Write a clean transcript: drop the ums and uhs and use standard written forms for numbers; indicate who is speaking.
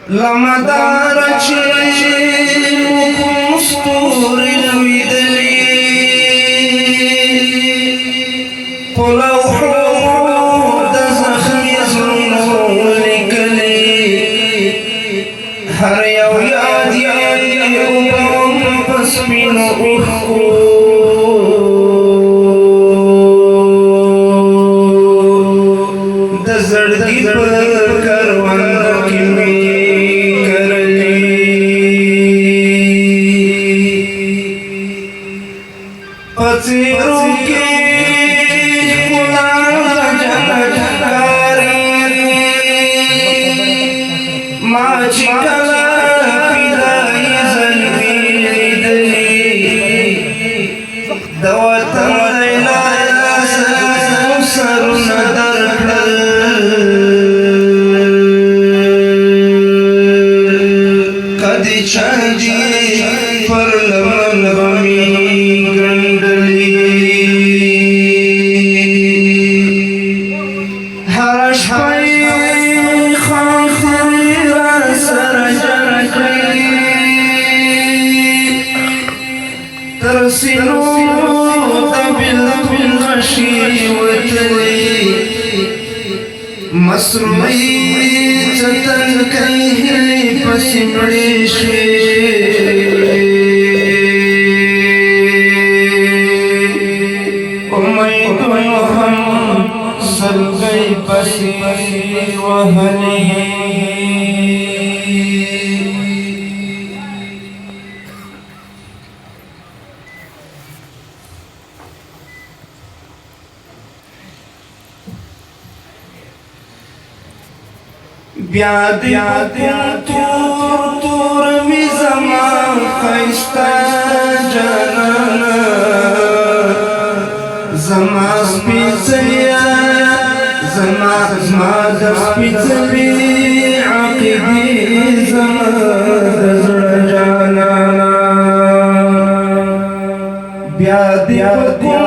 Speaker 1: لمدار چې کوم ستوري لوېدلي په لوحو د زخمي زړونو لیکلي هر یو یاد یې وبم په سپینو اوښکو د زړګي په کروندو کې مې کرلي په څېرو کې ښکلا د جنت ښکاري ما چې کله فدایي زلمي لیدلي د وطن د لاسه سرونه درکړل کدی چاندی پر لمن بمی گندلی هر شپای خاطری را سر جنگی ترسینو دبیل غشی وطلی مسروعی چتن کئی ہلی پسی مڑی شی امیدونو ہم سلگئی پسی وحلی بیا دې تور تور وي زما ښایسته جانانه زما سپېڅلې زما د سپېڅلې عقیدې زما د زړه جانانه بیا دې